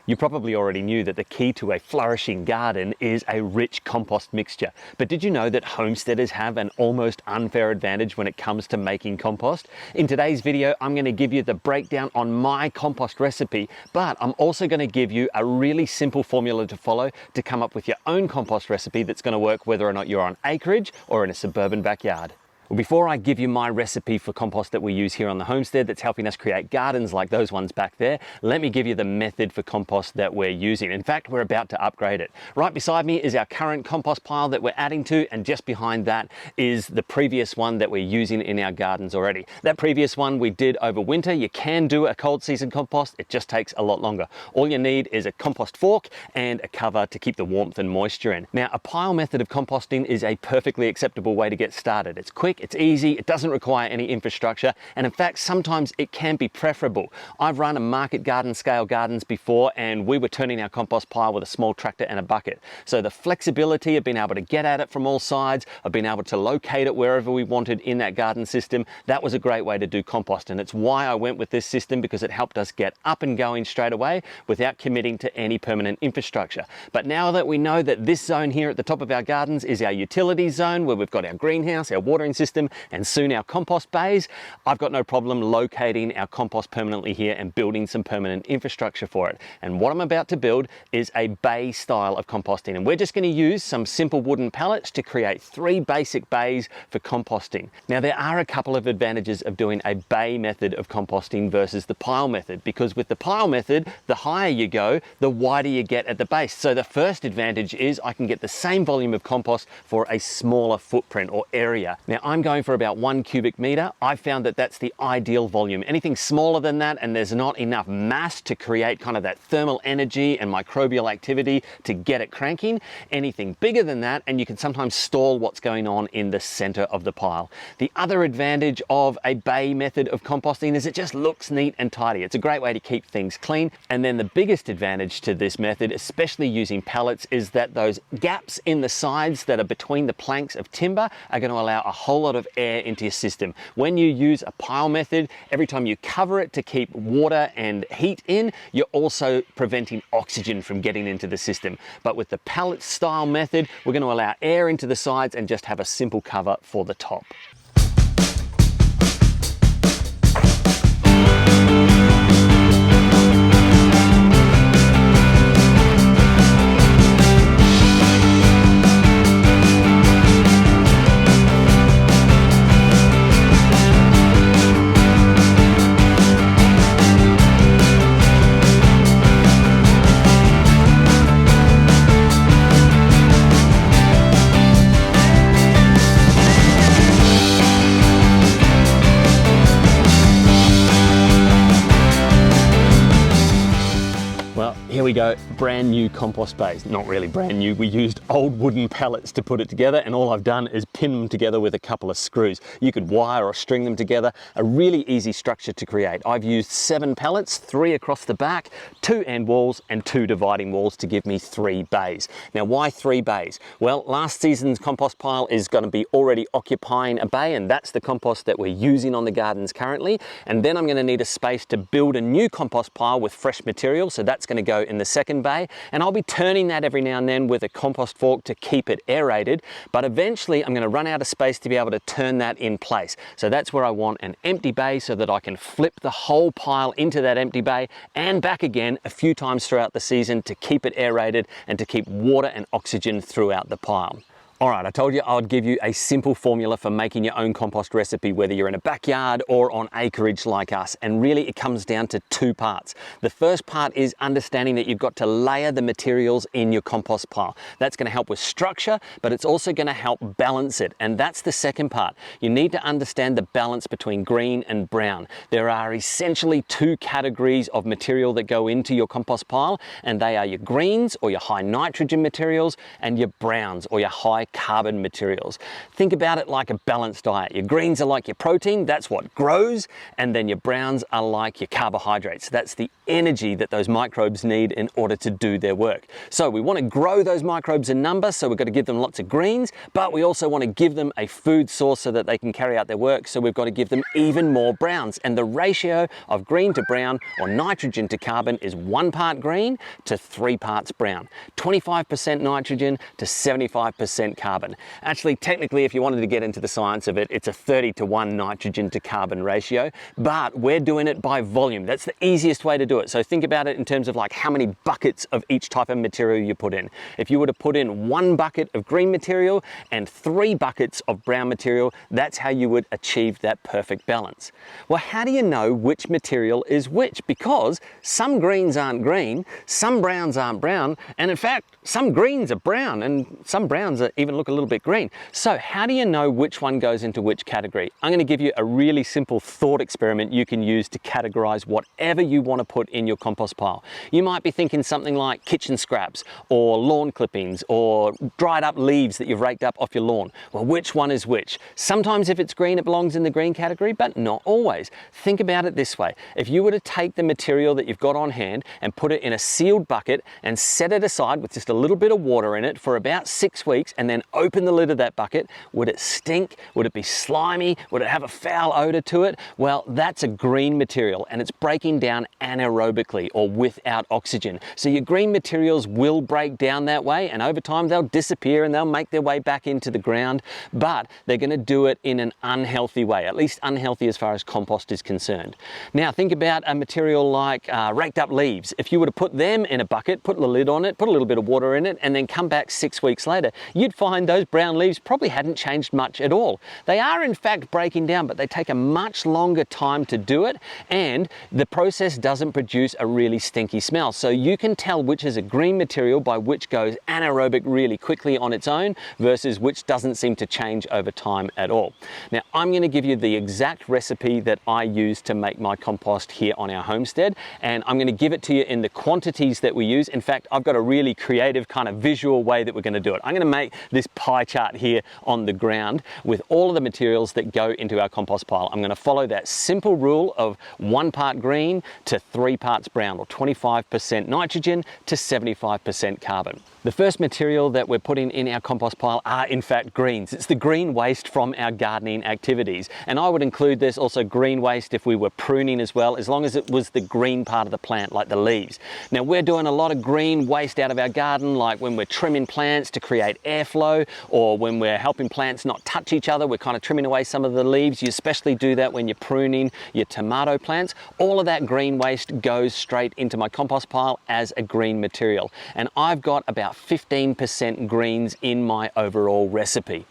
You probably already knew that the key to a flourishing garden is a rich compost mixture. But did you know that homesteaders have an almost unfair advantage when it comes to making compost? In today's video, I'm going to give you the breakdown on my compost recipe, but I'm also going to give you a really simple formula to follow to come up with your own compost recipe that's going to work whether or not you're on acreage or in a suburban backyard. Well, before I give you my recipe for compost that we use here on the homestead that's helping us create gardens like those ones back there, let me give you the method for compost that we're using. In fact, we're about to upgrade it. Right beside me is our current compost pile that we're adding to, and just behind that is the previous one that we're using in our gardens already. That previous one we did over winter. You can do a cold season compost, it just takes a lot longer. All you need is a compost fork and a cover to keep the warmth and moisture in. Now, a pile method of composting is a perfectly acceptable way to get started. It's quick, it's easy, it doesn't require any infrastructure, and in fact sometimes it can be preferable. I've run a market garden scale gardens before, and we were turning our compost pile with a small tractor and a bucket. So the flexibility of being able to get at it from all sides, of being able to locate it wherever we wanted in that garden system, that was a great way to do compost, and it's why I went with this system, because it helped us get up and going straight away without committing to any permanent infrastructure. But now that we know that this zone here at the top of our gardens is our utility zone, where we've got our greenhouse, our watering system, and soon our compost bays, I've got no problem locating our compost permanently here and building some permanent infrastructure for it. And what I'm about to build is a bay style of composting, and we're just going to use some simple wooden pallets to create 3 basic bays for composting. Now, there are a couple of advantages of doing a bay method of composting versus the pile method, because with the pile method, the higher you go, the wider you get at the base. So the first advantage is I can get the same volume of compost for a smaller footprint or area. Now, I'm going for about 1 cubic meter. I've found that that's the ideal volume. Anything smaller than that, and there's not enough mass to create kind of that thermal energy and microbial activity to get it cranking. Anything bigger than that, and you can sometimes stall what's going on in the center of the pile. The other advantage of a bay method of composting is it just looks neat and tidy. It's a great way to keep things clean. And then the biggest advantage to this method, especially using pallets, is that those gaps in the sides that are between the planks of timber are going to allow a whole lot of air into your system. When you use a pile method, every time you cover it to keep water and heat in, you're also preventing oxygen from getting into the system. But with the pallet style method, we're going to allow air into the sides and just have a simple cover for the top. Here we go, brand new compost bays. Not really brand new, we used old wooden pallets to put it together, and all I've done is pin them together with a couple of screws. You could wire or string them together, a really easy structure to create. I've used 7 pallets, 3 across the back, 2 end walls and 2 dividing walls to give me 3 bays. Now, why 3 bays? Well, last season's compost pile is going to be already occupying a bay, and that's the compost that we're using on the gardens currently. And then I'm going to need a space to build a new compost pile with fresh material, so that's going to go in the second bay, and I'll be turning that every now and then with a compost fork to keep it aerated, but eventually I'm going to run out of space to be able to turn that in place. So that's where I want an empty bay, so that I can flip the whole pile into that empty bay and back again a few times throughout the season to keep it aerated and to keep water and oxygen throughout the pile. All right, I told you I'd give you a simple formula for making your own compost recipe, whether you're in a backyard or on acreage like us. And really it comes down to 2 parts. The first part is understanding that you've got to layer the materials in your compost pile. That's going to help with structure, but it's also going to help balance it. And that's the second part. You need to understand the balance between green and brown. There are essentially 2 categories of material that go into your compost pile, and they are your greens or your high nitrogen materials and your browns or your high carbon materials. Think about it like a balanced diet. Your greens are like your protein, that's what grows, and then your browns are like your carbohydrates. That's the energy that those microbes need in order to do their work. So we want to grow those microbes in number, so we've got to give them lots of greens, but we also want to give them a food source so that they can carry out their work, so we've got to give them even more browns. And the ratio of green to brown, or nitrogen to carbon, is 1 part green to 3 parts brown. 25% nitrogen to 75% carbon. Actually, technically, if you wanted to get into the science of it, it's a 30-to-1 nitrogen to carbon ratio, but we're doing it by volume. That's the easiest way to do it. So think about it in terms of like how many buckets of each type of material you put in. If you were to put in 1 bucket of green material and 3 buckets of brown material, that's how you would achieve that perfect balance. Well, how do you know which material is which? Because some greens aren't green, some browns aren't brown, and in fact, some greens are brown and some browns even look a little bit green. So how do you know which one goes into which category? I'm going to give you a really simple thought experiment you can use to categorize whatever you want to put in your compost pile. You might be thinking something like kitchen scraps or lawn clippings or dried up leaves that you've raked up off your lawn. Well, which one is which? Sometimes if it's green, it belongs in the green category, but not always. Think about it this way. If you were to take the material that you've got on hand and put it in a sealed bucket and set it aside with just a little bit of water in it for about 6 weeks, and then open the lid of that bucket, would it stink? Would it be slimy? Would it have a foul odor to it? Well, that's a green material, and it's breaking down anaerobically or without oxygen. So your green materials will break down that way, and over time they'll disappear and they'll make their way back into the ground, but they're going to do it in an unhealthy way, at least unhealthy as far as compost is concerned. Now think about a material like raked up leaves. If you were to put them in a bucket, put the lid on it, put a little bit of water in it, and then come back 6 weeks later, you'd find those brown leaves probably hadn't changed much at all. They are in fact breaking down, but they take a much longer time to do it, and the process doesn't produce a really stinky smell. So you can tell which is a green material by which goes anaerobic really quickly on its own versus which doesn't seem to change over time at all. Now, I'm going to give you the exact recipe that I use to make my compost here on our homestead, and I'm going to give it to you in the quantities that we use. In fact, I've got a really creative kind of visual way that we're going to do it. I'm going to make this pie chart here on the ground with all of the materials that go into our compost pile. I'm going to follow that simple rule of 1 part green to 3 parts brown, or 25% nitrogen to 75% carbon. The first material that we're putting in our compost pile are in fact greens. It's the green waste from our gardening activities. And I would include this also green waste if we were pruning as well, as long as it was the green part of the plant, like the leaves. Now we're doing a lot of green waste out of our garden, like when we're trimming plants to create airflow, or when we're helping plants not touch each other, we're kind of trimming away some of the leaves. You especially do that when you're pruning your tomato plants. All of that green waste goes straight into my compost pile as a green material. And I've got about 15% greens in my overall recipe.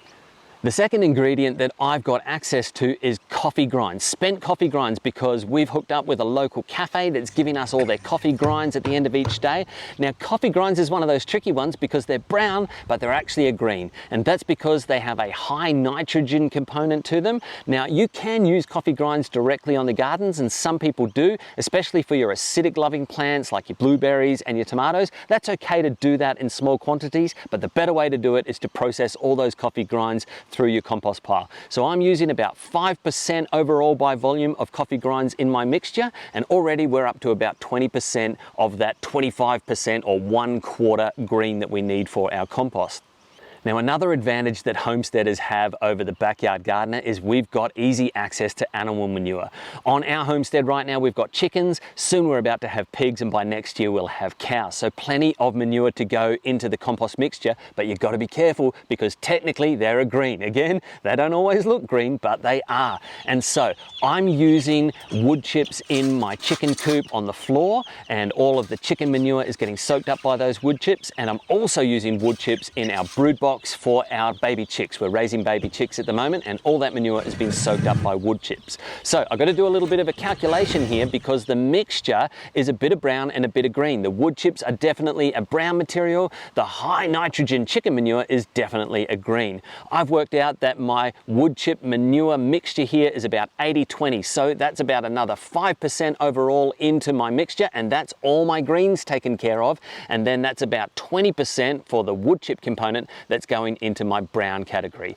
The second ingredient that I've got access to is coffee grinds, spent coffee grinds, because we've hooked up with a local cafe that's giving us all their coffee grinds at the end of each day. Now, coffee grinds is one of those tricky ones because they're brown, but they're actually a green. And that's because they have a high nitrogen component to them. Now, you can use coffee grinds directly on the gardens, and some people do, especially for your acidic loving plants like your blueberries and your tomatoes. That's okay to do that in small quantities, but the better way to do it is to process all those coffee grinds through your compost pile. So I'm using about 5% overall by volume of coffee grinds in my mixture, and already we're up to about 20% of that 25% or 1/4 green that we need for our compost. Now, another advantage that homesteaders have over the backyard gardener is we've got easy access to animal manure. On our homestead right now, we've got chickens, soon we're about to have pigs, and by next year we'll have cows. So plenty of manure to go into the compost mixture, but you've got to be careful because technically they're a green. Again, they don't always look green, but they are. And so I'm using wood chips in my chicken coop on the floor, and all of the chicken manure is getting soaked up by those wood chips. And I'm also using wood chips in our brood box for our baby chicks. We're raising baby chicks at the moment, and all that manure has been soaked up by wood chips. So I've got to do a little bit of a calculation here because the mixture is a bit of brown and a bit of green. The wood chips are definitely a brown material. The high nitrogen chicken manure is definitely a green. I've worked out that my wood chip manure mixture here is about 80-20. So that's about another 5% overall into my mixture, and that's all my greens taken care of. And then that's about 20% for the wood chip component that that's going into my brown category.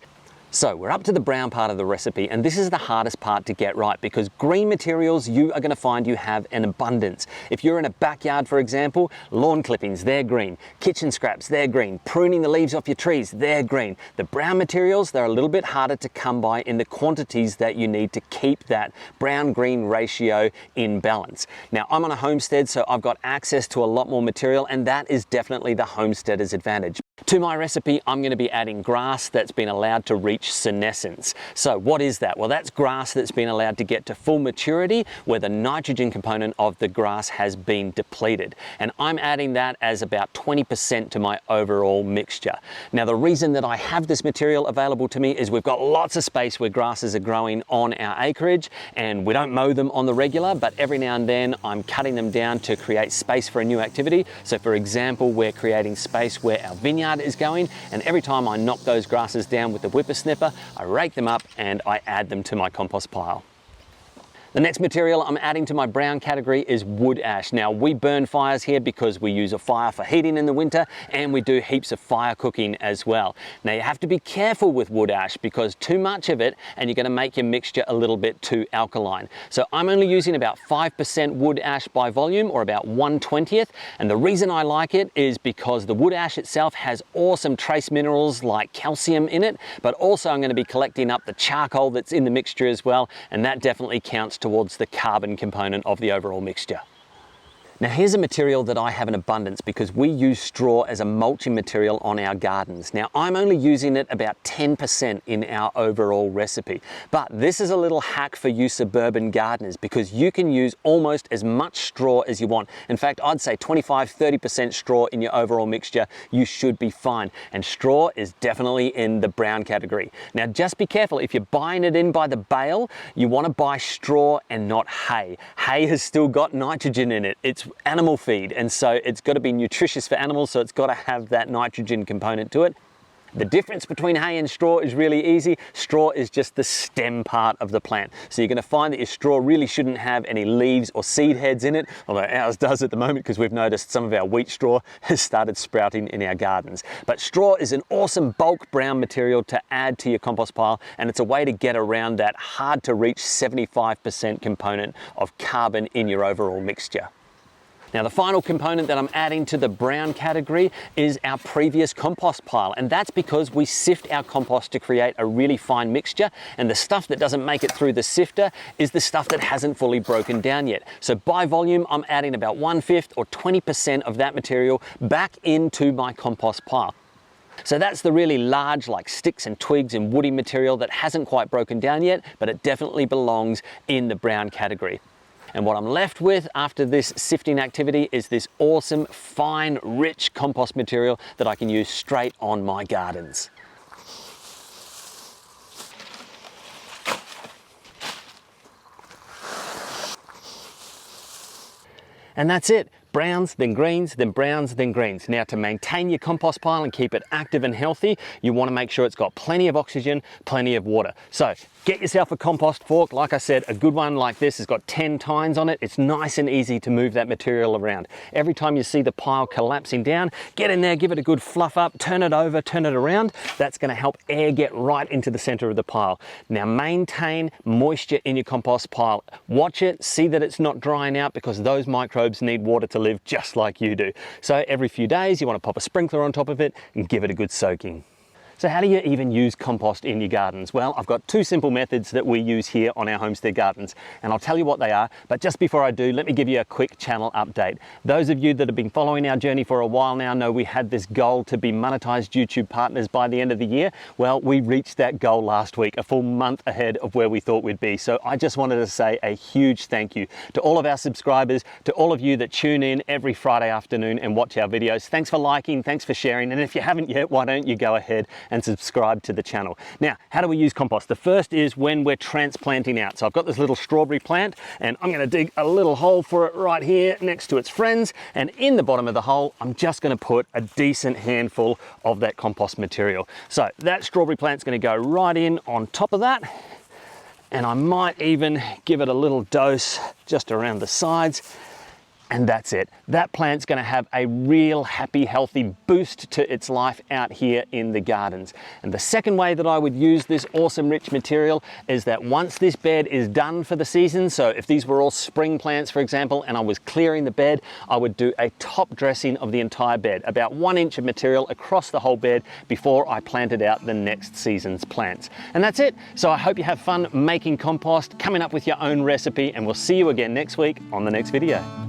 So we're up to the brown part of the recipe, and this is the hardest part to get right because green materials you are going to find you have an abundance. If you're in a backyard, for example, lawn clippings, they're green. Kitchen scraps, they're green. Pruning the leaves off your trees, they're green. The brown materials, they're a little bit harder to come by in the quantities that you need to keep that brown-green ratio in balance. Now, I'm on a homestead, so I've got access to a lot more material, and that is definitely the homesteader's advantage. To my recipe, I'm going to be adding grass that's been allowed to reach senescence. So what is that? Well, that's grass that's been allowed to get to full maturity where the nitrogen component of the grass has been depleted. And I'm adding that as about 20% to my overall mixture. Now, the reason that I have this material available to me is we've got lots of space where grasses are growing on our acreage, and we don't mow them on the regular, but every now and then I'm cutting them down to create space for a new activity. So for example, we're creating space where our vineyard is going, and every time I knock those grasses down with the whippersnipper, I rake them up and I add them to my compost pile. The next material I'm adding to my brown category is wood ash. Now, we burn fires here because we use a fire for heating in the winter, and we do heaps of fire cooking as well. Now, you have to be careful with wood ash because too much of it and you're going to make your mixture a little bit too alkaline. So I'm only using about 5% wood ash by volume, or about 1/20th. And the reason I like it is because the wood ash itself has awesome trace minerals like calcium in it, but also I'm going to be collecting up the charcoal that's in the mixture as well, and that definitely counts towards the carbon component of the overall mixture. Now, here's a material that I have in abundance because we use straw as a mulching material on our gardens. Now, I'm only using it about 10% in our overall recipe, but this is a little hack for you suburban gardeners because you can use almost as much straw as you want. In fact, I'd say 25–30% straw in your overall mixture, you should be fine. And straw is definitely in the brown category. Now, just be careful. If you're buying it in by the bale, you want to buy straw and not hay. Hay has still got nitrogen in it. It's animal feed, and so it's got to be nutritious for animals, so it's got to have that nitrogen component to it. The difference between hay and straw is really easy. Straw is just the stem part of the plant. So you're going to find that your straw really shouldn't have any leaves or seed heads in it, although ours does at the moment because we've noticed some of our wheat straw has started sprouting in our gardens. But straw is an awesome bulk brown material to add to your compost pile, and it's a way to get around that hard to reach 75% component of carbon in your overall mixture. Now, the final component that I'm adding to the brown category is our previous compost pile, and that's because we sift our compost to create a really fine mixture, and the stuff that doesn't make it through the sifter is the stuff that hasn't fully broken down yet. So by volume, I'm adding about 1/5 or 20% of that material back into my compost pile. So that's the really large, like sticks and twigs and woody material that hasn't quite broken down yet, but it definitely belongs in the brown category. And what I'm left with after this sifting activity is this awesome, fine, rich compost material that I can use straight on my gardens. And that's it. Browns, then greens, then browns, then greens. Now, to maintain your compost pile and keep it active and healthy, you want to make sure it's got plenty of oxygen, plenty of water. So get yourself a compost fork. Like I said, a good one like this has got 10 tines on it. It's nice and easy to move that material around. Every time you see the pile collapsing down, get in there, give it a good fluff up, turn it over, turn it around. That's going to help air get right into the center of the pile. Now, maintain moisture in your compost pile. Watch it, see that it's not drying out because those microbes need water to live just like you do. So every few days you want to pop a sprinkler on top of it and give it a good soaking. So how do you even use compost in your gardens? Well, I've got two simple methods that we use here on our homestead gardens, and I'll tell you what they are. But just before I do, let me give you a quick channel update. Those of you that have been following our journey for a while now know we had this goal to be monetized YouTube partners by the end of the year. Well, we reached that goal last week, a full month ahead of where we thought we'd be. So I just wanted to say a huge thank you to all of our subscribers, to all of you that tune in every Friday afternoon and watch our videos. Thanks for liking, thanks for sharing, and if you haven't yet, why don't you go ahead and subscribe to the channel. Now, how do we use compost? The first is when we're transplanting out. So I've got this little strawberry plant, and I'm going to dig a little hole for it right here next to its friends, and in the bottom of the hole, I'm just going to put a decent handful of that compost material. So that strawberry plant's going to go right in on top of that, and I might even give it a little dose just around the sides. and that's it. That plant's going to have a real happy, healthy boost to its life out here in the gardens. And the second way that I would use this awesome rich material is that once this bed is done for the season, so if these were all spring plants, for example, and I was clearing the bed, I would do a top dressing of the entire bed, about 1 inch of material across the whole bed before I planted out the next season's plants. And that's it. So I hope you have fun making compost, coming up with your own recipe, and we'll see you again next week on the next video.